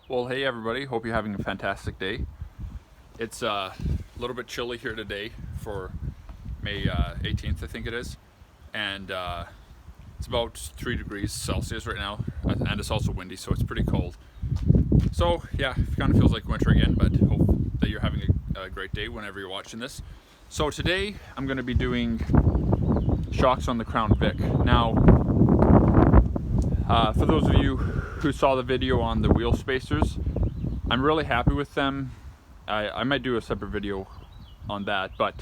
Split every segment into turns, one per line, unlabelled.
Well, hey everybody, hope you're having a fantastic day. It's a little bit chilly here today for May 18th, I think it is. And it's about 3 degrees Celsius right now, and it's also windy, so it's pretty cold. So, yeah, it kind of feels like winter again, but hope that you're having a great day whenever you're watching this. So, today I'm going to be doing shocks on the Crown Vic. Now, for those of you who saw the video on the wheel spacers, I'm really happy with them. I might do a separate video on that, but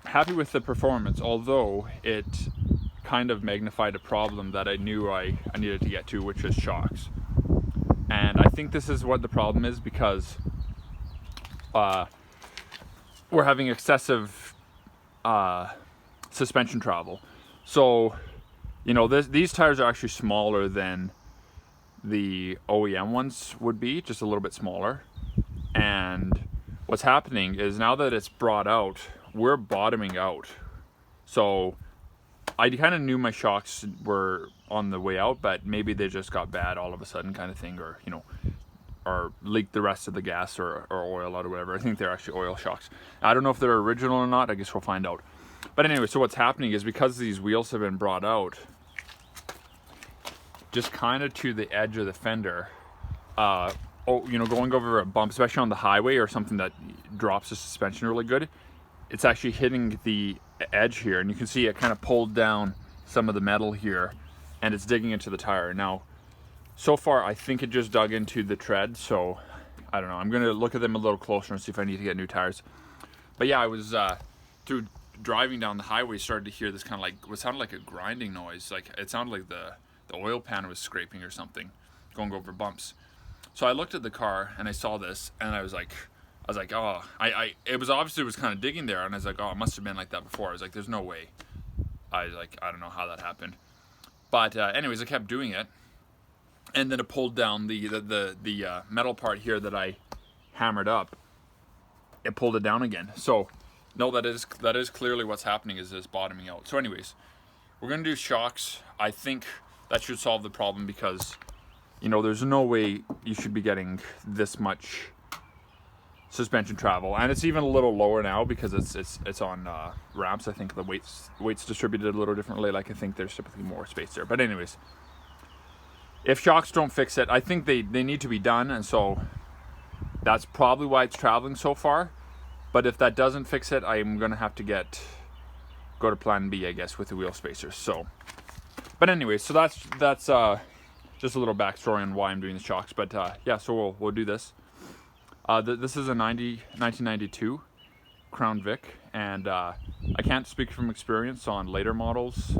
happy with the performance, although it kind of magnified a problem that I knew I needed to get to, which is shocks. And I think this is what the problem is, because we're having excessive suspension travel. So, you know, these tires are actually smaller than the OEM ones would be, just a little bit smaller. And what's happening is, now that it's brought out, we're bottoming out. So I kind of knew my shocks were on the way out, but maybe they just got bad all of a sudden, kind of thing, or or leaked the rest of the gas or oil out or whatever. I think they're actually oil shocks. I don't know if they're original or not. I guess we'll find out. But anyway, so what's happening is, because these wheels have been brought out just kind of to the edge of the fender, going over a bump, especially on the highway or something that drops the suspension really good, it's actually hitting the edge here, and you can see it kind of pulled down some of the metal here, and it's digging into the tire. Now, so far, I think it just dug into the tread, so I don't know. I'm gonna look at them a little closer and see if I need to get new tires. But yeah, I was through driving down the highway, started to hear this kind of like what sounded like a grinding noise. Like it sounded like the oil pan was scraping or something, going over bumps. So I looked at the car and I saw this, and I was like, oh, it was obviously, it was kind of digging there, and I was like, oh, it must have been like that before. I was like, there's no way. I don't know how that happened. But anyways, I kept doing it, and then it pulled down the metal part here that I hammered up. It pulled it down again. So no, that is clearly what's happening, is this bottoming out. So anyways, we're gonna do shocks. I think that should solve the problem, because there's no way you should be getting this much suspension travel, and it's even a little lower now because it's on ramps. I think the weight's distributed a little differently. Like, I think there's typically more space there. But anyways, if shocks don't fix it, I think they need to be done, and so that's probably why it's traveling so far. But if that doesn't fix it, I'm gonna have to go to plan B, I guess, with the wheel spacers. So, but anyway, so that's just a little backstory on why I'm doing the shocks. But yeah, so we'll do this. This is a 1992 Crown Vic, and I can't speak from experience on later models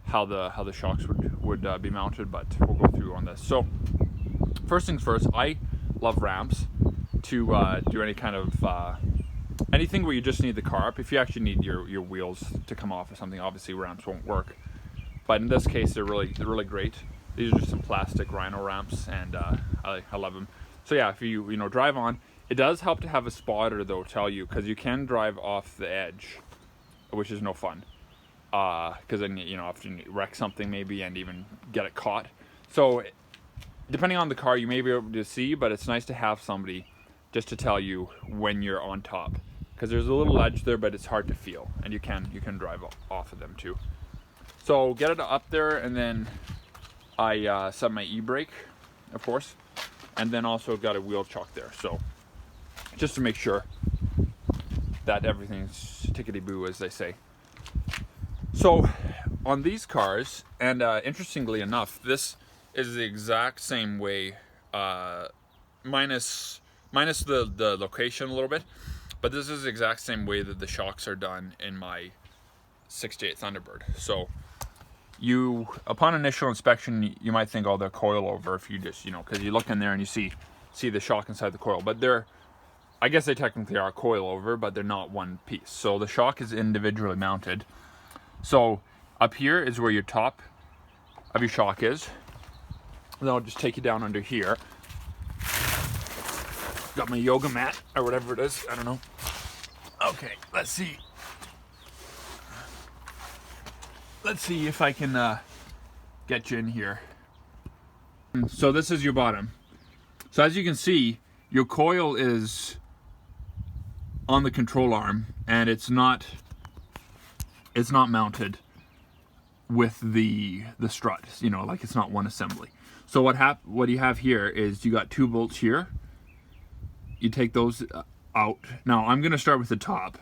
how the shocks would be mounted, but we'll go through on this. So first things first, I love ramps to do any kind of anything where you just need the car up. If you actually need your wheels to come off or something, obviously ramps won't work. But in this case, they're really great. These are just some plastic Rhino ramps, and I love them. So yeah, if you drive on, it does help to have a spotter though, tell you, because you can drive off the edge, which is no fun. Because then often you wreck something maybe, and even get it caught. So depending on the car, you may be able to see, but it's nice to have somebody just to tell you when you're on top, because there's a little edge there, but it's hard to feel, and you can drive off of them too. So get it up there, and then I set my e-brake, of course, and then also got a wheel chock there, so just to make sure that everything's tickety-boo, as they say. So on these cars, and interestingly enough, this is the exact same way, minus the location a little bit, but this is the exact same way that the shocks are done in my 68 Thunderbird. So upon initial inspection, you might think, oh, they're coilover, if you just, because you look in there and you see the shock inside the coil. But I guess they technically are coilover, but they're not one piece. So the shock is individually mounted. So up here is where your top of your shock is. Then I'll just take you down under here. Got my yoga mat, or whatever it is, I don't know. Okay, let's see. Let's see if I can get you in here. So this is your bottom. So as you can see, your coil is on the control arm, and it's not mounted with the strut, you know, like it's not one assembly. So what you have here is you got 2 bolts here. You take those out. Now I'm gonna start with the top,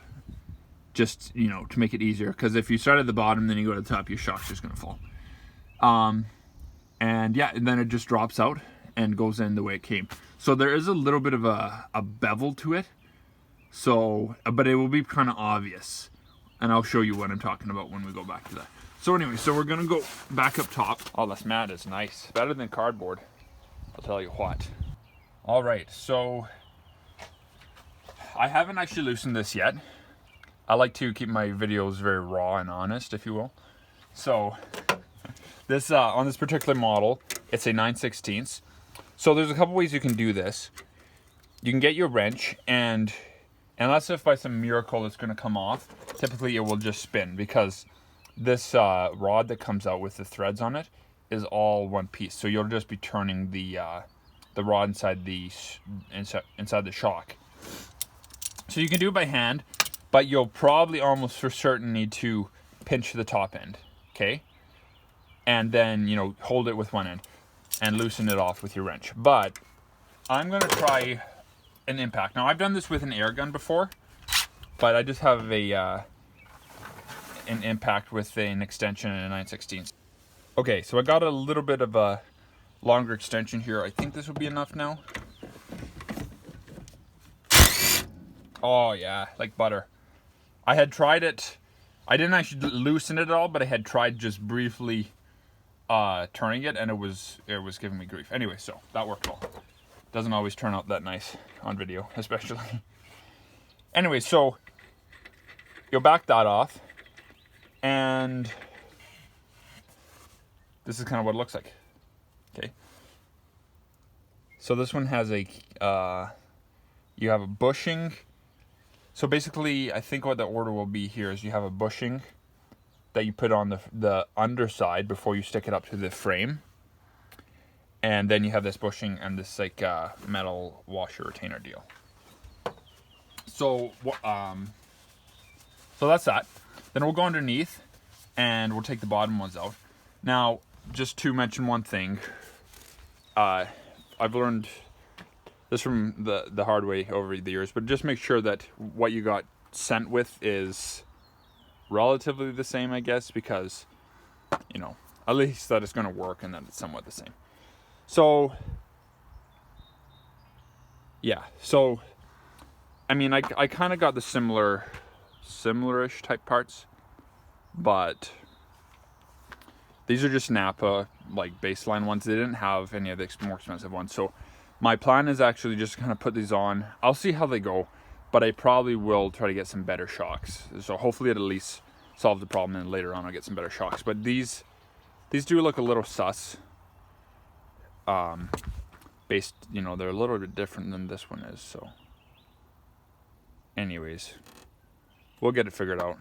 just, you know, to make it easier, because if you start at the bottom then you go to the top, your shock's just gonna fall. And yeah, and then it just drops out and goes in the way it came. So there is a little bit of a bevel to it, so, but it will be kind of obvious, and I'll show you what I'm talking about when we go back to that. So anyway, so we're gonna go back up top. Oh, this mat is nice. Better than cardboard, I'll tell you what. All right, so I haven't actually loosened this yet. I like to keep my videos very raw and honest, if you will. So this on this particular model, it's a 9/16. So there's a couple ways you can do this. You can get your wrench, and unless if by some miracle it's going to come off, typically it will just spin, because this rod that comes out with the threads on it is all one piece. So you'll just be turning the rod inside the shock. So you can do it by hand, but you'll probably almost for certain need to pinch the top end, okay? And then, you know, hold it with one end and loosen it off with your wrench. But I'm gonna try an impact. Now I've done this with an air gun before, but I just have an impact with an extension and a 9/16. Okay, so I got a little bit of a longer extension here. I think this will be enough now. Oh yeah, like butter. I had tried it. I didn't actually loosen it at all, but I had tried just briefly turning it, and it was giving me grief. Anyway, so that worked well. Doesn't always turn out that nice on video, especially. Anyway, so you'll back that off, and this is kind of what it looks like. Okay. So this one has a you have a bushing. So basically, I think what the order will be here is you have a bushing that you put on the underside before you stick it up to the frame. And then you have this bushing and this like metal washer retainer deal. So so that's that. Then we'll go underneath and we'll take the bottom ones out. Now, just to mention one thing, I've learned this from the hard way over the years, but just make sure that what you got sent with is relatively the same, I guess, because, you know, at least that it's going to work and that it's somewhat the same. So yeah, so I mean, I kind of got the similar-ish type parts, but these are just Napa like baseline ones. They didn't have any of the more expensive ones, so my plan is actually just to kind of put these on. I'll see how they go, but I probably will try to get some better shocks. So hopefully it at least solve the problem, and later on I'll get some better shocks. But these do look a little sus. Based, you know, they're a little bit different than this one is. So anyways, we'll get it figured out.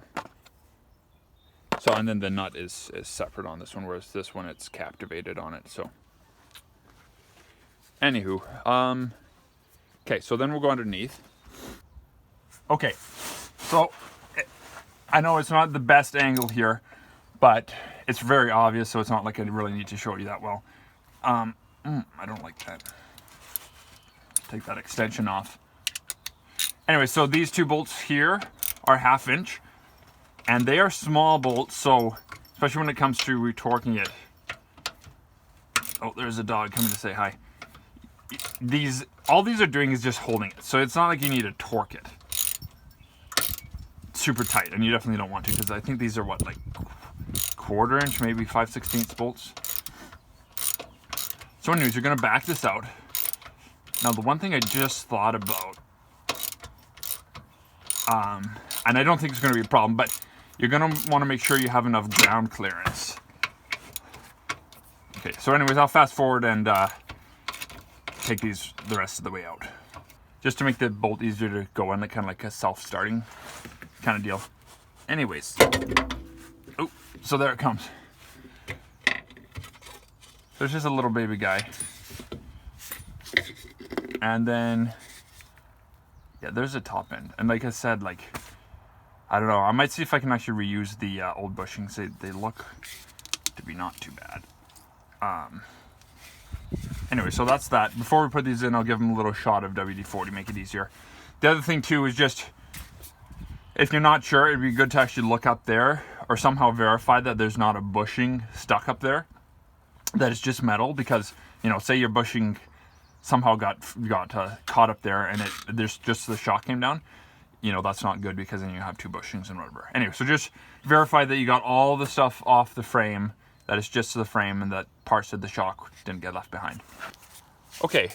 So, and then the nut is separate on this one, whereas this one it's captivated on it. So anywho, okay, so then we'll go underneath. Okay, so I know it's not the best angle here, but it's very obvious, so it's not like I really need to show you that well. I don't like that. Take that extension off. Anyway, so these 2 bolts here are 1/2 inch, and they are small bolts, so especially when it comes to retorquing it. Oh, there's a dog coming to say hi. All these are doing is just holding it, so it's not like you need to torque it super tight, and you definitely don't want to, because I think these are what, like 1/4 inch, maybe 5/16 bolts. So anyways, you're gonna back this out. Now the one thing I just thought about, and I don't think it's gonna be a problem, but you're gonna want to make sure you have enough ground clearance. Okay, so anyways, I'll fast forward and take these the rest of the way out, just to make the bolt easier to go in, like kind of like a self-starting kind of deal. Anyways, oh, so there it comes. there's just a little baby guy. And then, yeah, there's a top end. And like I said, like, I don't know, I might see if I can actually reuse the old bushings. They look to be not too bad. Anyway, so that's that. Before we put these in, I'll give them a little shot of WD-40, make it easier. The other thing too is just, if you're not sure, it'd be good to actually look up there or somehow verify that there's not a bushing stuck up there, that it's just metal, because, you know, say your bushing somehow got caught up there and there's just the shock came down, you know, that's not good, because then you have two bushings and whatever. Anyway, so just verify that you got all the stuff off the frame, that it's just the frame, and that parts of the shock didn't get left behind. Okay,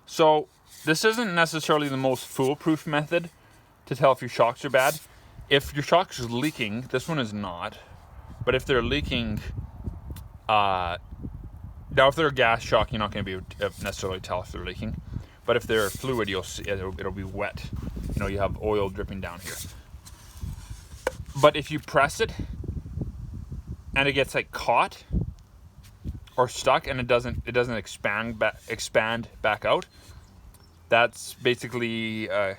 so this isn't necessarily the most foolproof method to tell if your shocks are bad. If your shocks are leaking, this one is not, but if they're leaking, now if they're a gas shock, you're not going to be able to necessarily tell if they're leaking, but if they're fluid, you'll see it'll be wet. You know, you have oil dripping down here. But if you press it and it gets like caught or stuck and it doesn't expand back out, that's basically a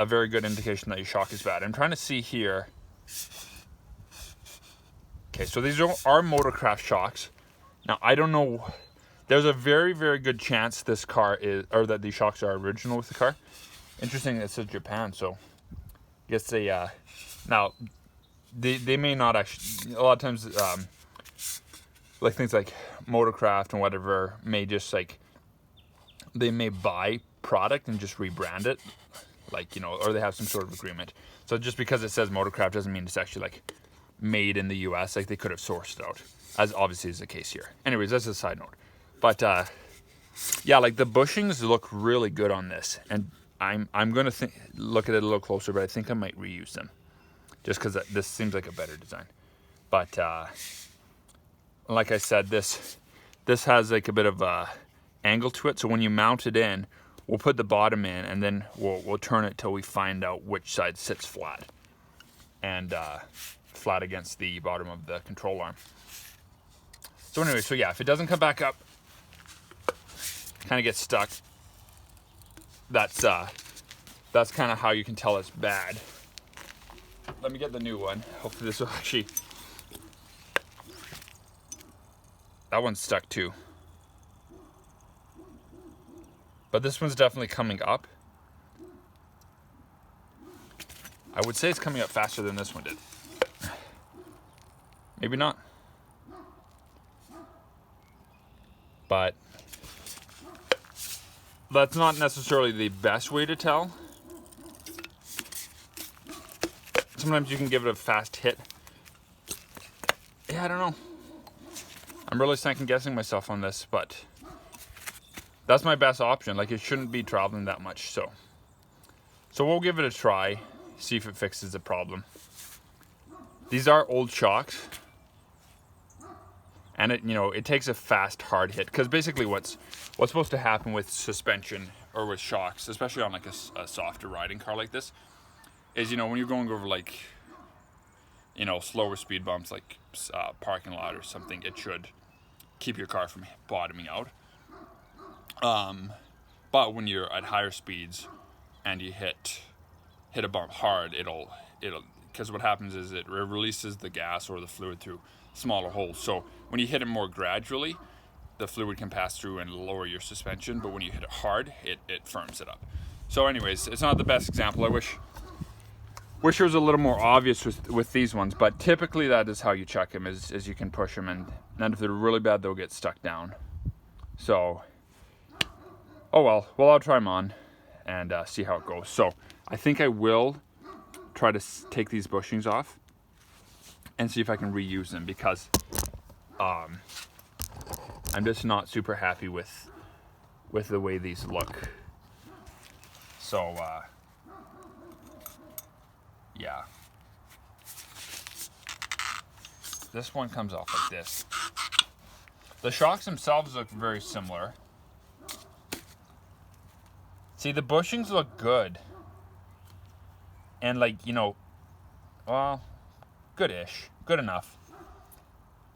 very good indication that your shock is bad. I'm trying to see here. Okay, so these are Motorcraft shocks. Now, I don't know, there's a very, very good chance this car is, or that these shocks are original with the car. Interesting, it says Japan, so I guess they, now, they may not actually, a lot of times, like things like Motorcraft and whatever may just like, they may buy product and just rebrand it, like, you know, or they have some sort of agreement. So just because it says Motorcraft doesn't mean it's actually like made in the US, like they could have sourced it out, as obviously is the case here. Anyways, that's a side note. But yeah, like the bushings look really good on this, and I'm gonna look at it a little closer, but I think I might reuse them, just because this seems like a better design. But like I said, this has like a bit of a angle to it, so when you mount it in, we'll put the bottom in, and then we'll turn it till we find out which side sits flat, and flat against the bottom of the control arm. So anyway, so yeah, if it doesn't come back up, kind of gets stuck, that's kind of how you can tell it's bad. Let me get the new one. Hopefully this will actually, that one's stuck too. But this one's definitely coming up. I would say it's coming up faster than this one did. Maybe not. But that's not necessarily the best way to tell. Sometimes you can give it a fast hit. Yeah, I don't know. I'm really second guessing myself on this, but that's my best option. Like, it shouldn't be traveling that much, so we'll give it a try, see if it fixes the problem. These are old shocks, and it takes a fast, hard hit, because basically what's supposed to happen with suspension or with shocks, especially on like a softer riding car like this, is when you're going over like slower speed bumps, like parking lot or something, it should keep your car from bottoming out. But when you're at higher speeds and you hit a bump hard, it'll because what happens is it releases the gas or the fluid through smaller holes. So when you hit it more gradually, the fluid can pass through and lower your suspension, but when you hit it hard, it firms it up. So anyways, it's not the best example. I wish it was a little more obvious with these ones, but typically that is how you check them, is you can push them, and if they're really bad, they'll get stuck down. So, oh well, I'll try them on and see how it goes. So I think I will try to take these bushings off and see if I can reuse them, because I'm just not super happy with the way these look. So yeah, this one comes off like this. The shocks themselves look very similar. See, the bushings look good, and well, good enough.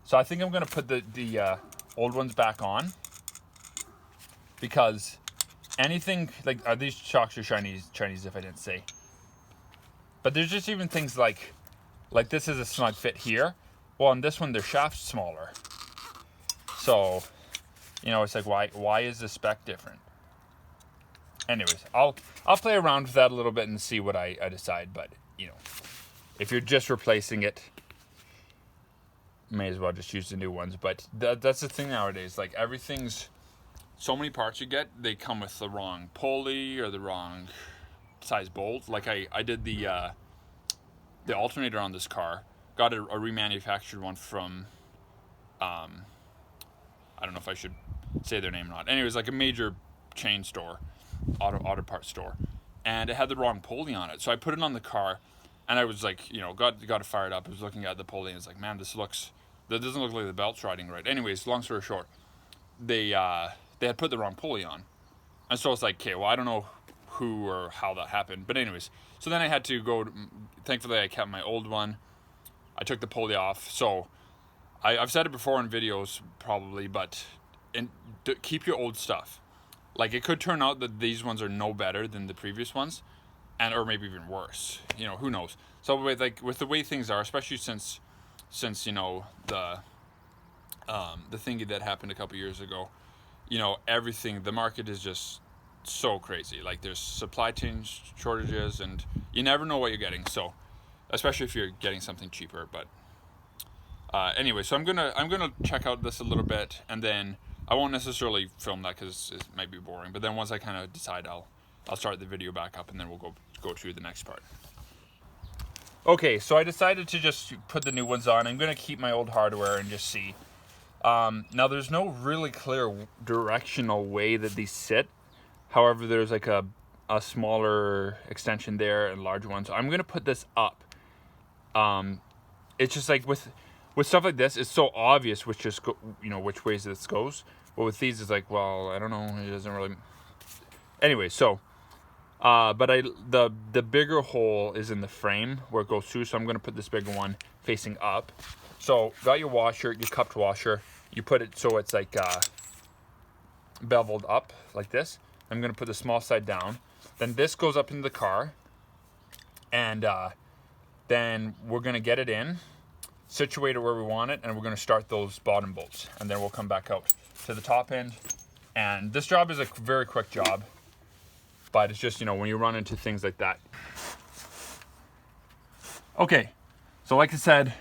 So I think I'm gonna put the old ones back on, because anything like, are these shocks are Chinese if I didn't say. But there's just even things like this is a snug fit here. Well, on this one, their shaft's smaller. So, you know, it's like, why is the spec different? Anyways, I'll play around with that a little bit and see what I decide. But, you know, if you're just replacing it, may as well just use the new ones. But that's the thing nowadays. Like, everything's, so many parts you get, they come with the wrong pulley or the wrong size bolt. Like I did the alternator on this car, got a remanufactured one from, I don't know if I should say their name or not. Anyways, like a major chain store, auto parts store, and it had the wrong pulley on it. So I put it on the car, and I was like, you know, got it fired up. I was looking at the pulley, and it's like, man, that doesn't look like the belt's riding right. Anyways, long story short, they had put the wrong pulley on, and so it's like, okay, well, I don't know who or how that happened, but anyways, so then I had to go. Thankfully, I kept my old one. I took the pulley off. So I've said it before in videos probably, but keep your old stuff. Like, it could turn out that these ones are no better than the previous ones, or maybe even worse. You know, who knows? So with the way things are, especially since you know the thingy that happened a couple years ago, you know, the market is just so crazy. Like, there's supply chain shortages, and you never know what you're getting. So, especially if you're getting something cheaper. But anyway, so I'm gonna check out this a little bit, and then I won't necessarily film that because it might be boring. But then once I kind of decide, I'll start the video back up, and then we'll go to the next part. Okay, so I decided to just put the new ones on. I'm gonna keep my old hardware and just see. Now, there's no really clear directional way that these sit. However, there's like a smaller extension there and large one. So I'm gonna put this up. It's just like with stuff like this, it's so obvious which ways this goes. But with these, it's like, well, I don't know. It doesn't really. Anyway, so but the bigger hole is in the frame where it goes through. So I'm gonna put this bigger one facing up. So got your washer, your cupped washer. You put it so it's like beveled up like this. I'm gonna put the small side down. Then this goes up into the car, and then we're gonna get it in, situate it where we want it, and we're gonna start those bottom bolts, and then we'll come back out to the top end. And this job is a very quick job, but it's just, you know, when you run into things like that. Okay, so like I said,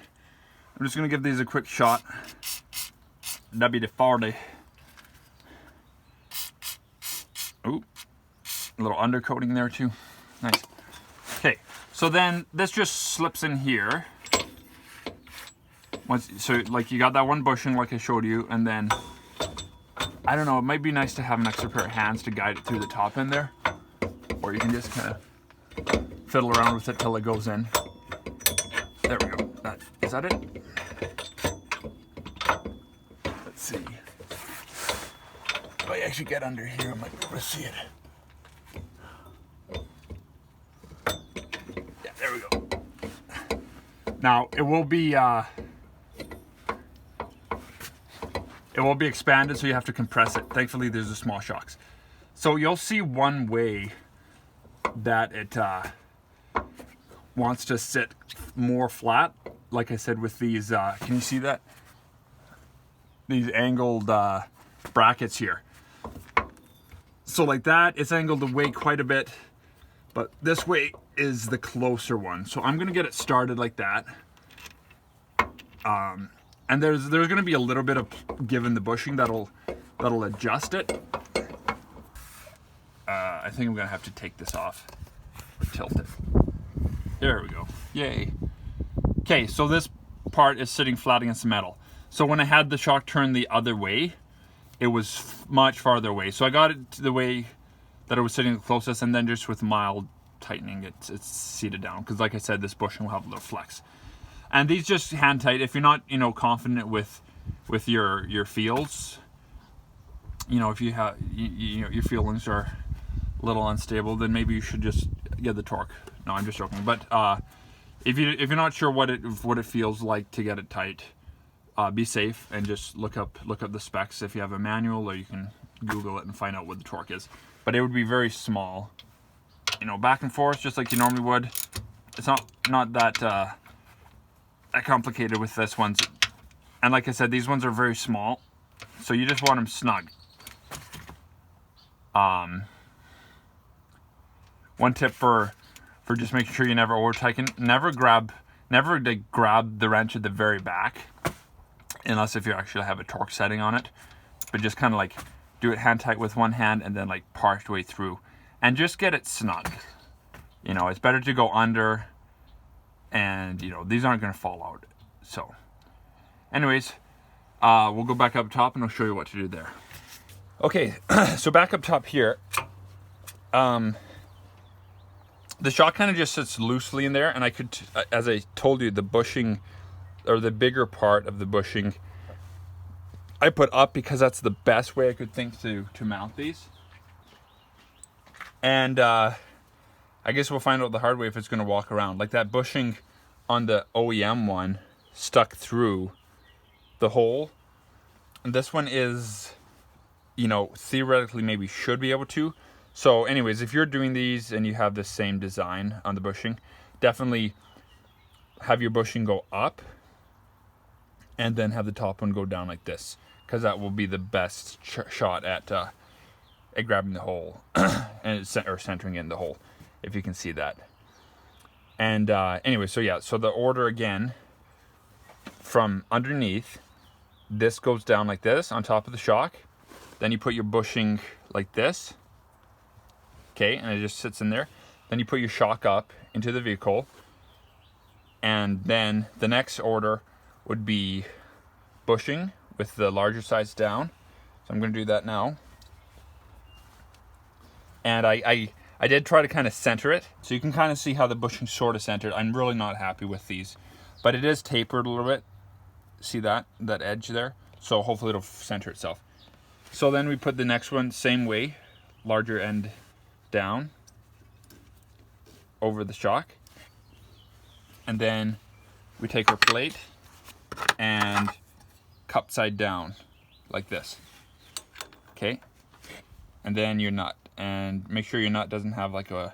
I'm just gonna give these a quick shot. WD-40. Ooh, a little undercoating there too. Nice. Okay, so then this just slips in here. So like you got that one bushing like I showed you, and then I don't know, it might be nice to have an extra pair of hands to guide it through the top end there, or you can just kind of fiddle around with it till it goes in. There we go. Is that it? Let's see. If I actually get under here, I might be able to see it. Yeah, there we go. Now it will be expanded, so you have to compress it. Thankfully, there's the small shocks. So you'll see one way that it wants to sit more flat. Like I said, with these, can you see that? These angled brackets here. So like that, it's angled away quite a bit, but this way is the closer one. So I'm gonna get it started like that. And there's gonna be a little bit of give in the bushing that'll adjust it. I think I'm gonna have to take this off or tilt it. There we go. Yay. Okay, so this part is sitting flat against the metal. So when I had the shock turn the other way, it was much farther away. So I got it to the way that it was sitting the closest, and then just with mild tightening, it's seated down. Because like I said, this bushing will have a little flex. And these just hand tight. If you're not, you know, confident with your feels, you know, if you have your feelings are a little unstable, then maybe you should just get the torque. No, I'm just joking. But if you're not sure what it feels like to get it tight, be safe and just look up the specs if you have a manual, or you can Google it and find out what the torque is. But it would be very small, you know, back and forth just like you normally would. It's not that complicated with this one. And like I said, these ones are very small, so you just want them snug. One tip for just making sure you never over tighten, never grab the wrench at the very back, unless if you actually have a torque setting on it. But just kind of like do it hand tight with one hand and then like part way through, and just get it snug. You know, it's better to go under, and you know, these aren't going to fall out. So anyways, we'll go back up top and I'll show you what to do there. Okay, so back up top here, the shock kind of just sits loosely in there, and I could, as I told you, the bushing, or the bigger part of the bushing, I put up because that's the best way I could think to mount these. And I guess we'll find out the hard way if it's going to walk around. Like that bushing on the OEM one stuck through the hole. And this one is, you know, theoretically maybe should be able to. So anyways, if you're doing these and you have the same design on the bushing, definitely have your bushing go up and then have the top one go down like this, because that will be the best shot at grabbing the hole and centering in the hole, if you can see that. And anyway, so yeah, so the order again, from underneath, this goes down like this on top of the shock. Then you put your bushing like this. Okay, and it just sits in there. Then you put your shock up into the vehicle. And then the next order would be bushing with the larger size down. So I'm going to do that now. And I did try to kind of center it. So you can kind of see how the bushing's sort of centered. I'm really not happy with these. But it is tapered a little bit. See that edge there? So hopefully it'll center itself. So then we put the next one same way, larger end down over the shock, and then we take our plate and cup side down like this. Okay, and then your nut, and make sure your nut doesn't have like a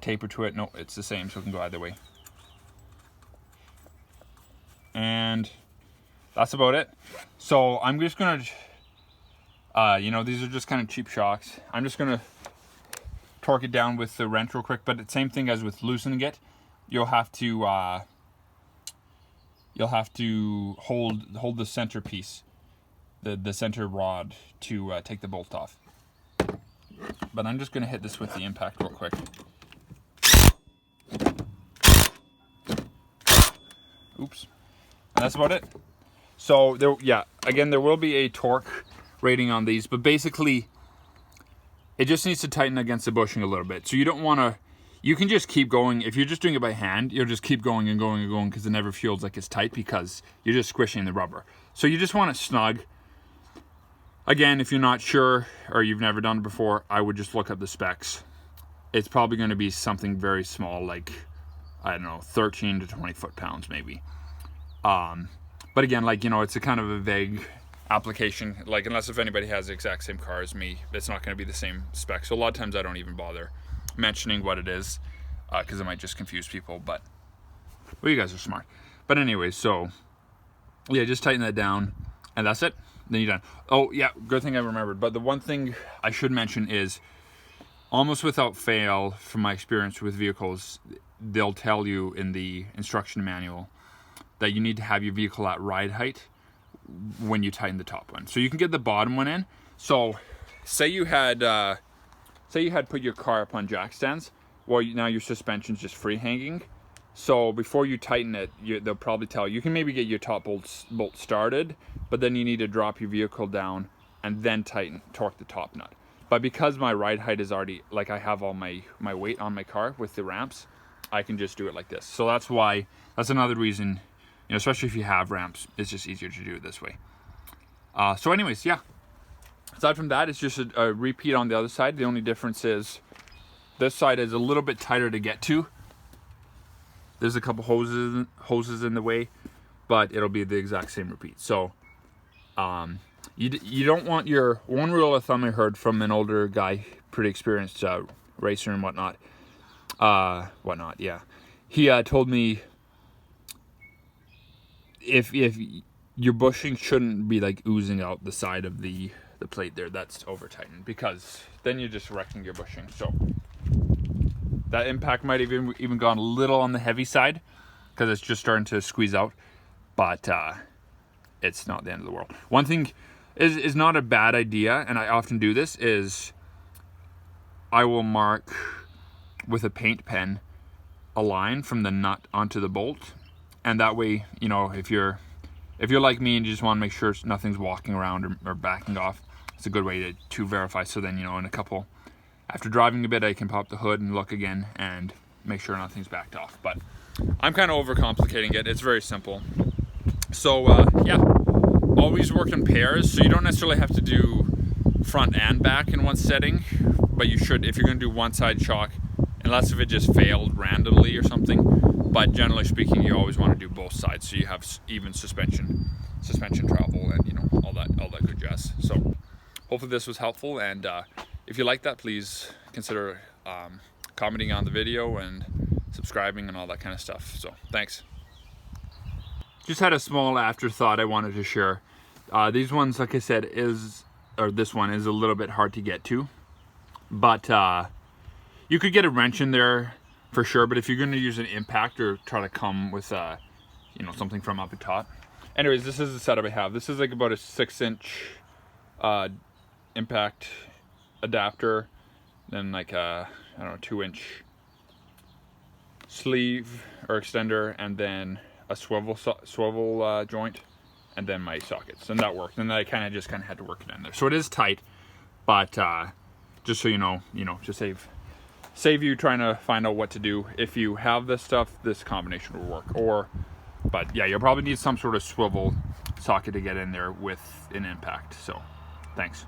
taper to it. No, it's the same, so it can go either way. And that's about it. So I'm just gonna you know, these are just kind of cheap shocks. I'm just gonna torque it down with the wrench real quick, but it's same thing as with loosening it. You'll have to hold the center piece, the center rod, to take the bolt off. But I'm just gonna hit this with the impact real quick. Oops. And that's about it. So there, yeah, again, there will be a torque rating on these, but basically it just needs to tighten against the bushing a little bit. So you don't want to, you can just keep going. If you're just doing it by hand, you'll just keep going and going and going, because it never feels like it's tight, because you're just squishing the rubber. So you just want it snug. Again, if you're not sure or you've never done it before, I would just look up the specs. It's probably going to be something very small, like, I don't know, 13 to 20 foot-pounds maybe. But again, like, you know, it's a kind of a vague application. Like, unless if anybody has the exact same car as me, it's not going to be the same spec. So a lot of times I don't even bother mentioning what it is, because it might just confuse people. But well, you guys are smart. But anyway, so yeah, just tighten that down, and that's it. Then you're done. Oh yeah, good thing I remembered. But the one thing I should mention is, almost without fail, from my experience with vehicles, they'll tell you in the instruction manual that you need to have your vehicle at ride height when you tighten the top one. So you can get the bottom one in. So say you had put your car up on jack stands. Well, now your suspension's just free hanging. So before you tighten it, they'll probably tell you, you can maybe get your top bolt started, but then you need to drop your vehicle down and then torque the top nut. But because my ride height is already, like, I have all my weight on my car with the ramps, I can just do it like this. So that's another reason, you know, especially if you have ramps, it's just easier to do it this way. So anyways, yeah. Aside from that, it's just a repeat on the other side. The only difference is this side is a little bit tighter to get to. There's a couple hoses in the way. but it'll be the exact same repeat. So you don't want your, one rule of thumb I heard from an older guy, pretty experienced racer and whatnot, yeah. He told me if your bushing shouldn't be like oozing out the side of the plate there that's over tightened, because then you're just wrecking your bushing. So that impact might even gone a little on the heavy side because it's just starting to squeeze out, but it's not the end of the world. One thing is not a bad idea, and I often do this, is I will mark with a paint pen a line from the nut onto the bolt, and that way, you know, if you're like me and you just want to make sure nothing's walking around or backing off, it's a good way to verify. So then, you know, in a couple, after driving a bit, I can pop the hood and look again and make sure nothing's backed off. But I'm kind of overcomplicating it. It's very simple. So yeah, always work in pairs. So you don't necessarily have to do front and back in one setting, but you should, if you're going to do one side shock, unless if it just failed randomly or something. But generally speaking, you always want to do both sides so you have even suspension travel, and you know, all that good jazz. So hopefully this was helpful, and if you like that, please consider commenting on the video and subscribing and all that kind of stuff. So thanks. Just had a small afterthought I wanted to share. These ones, like I said, this one is a little bit hard to get to, but you could get a wrench in there for sure. But if you're going to use an impact or try to come with you know, something from up top. Anyways, this is the setup I have. This is like about a 6-inch impact adapter, then like a, I don't know, 2-inch sleeve or extender, and then a swivel joint, and then my sockets, and that worked. And then I kind of had to work it in there. So it is tight, but just so you know, to save you trying to find out what to do. If you have this stuff, this combination will work. But yeah, you'll probably need some sort of swivel socket to get in there with an impact. So thanks.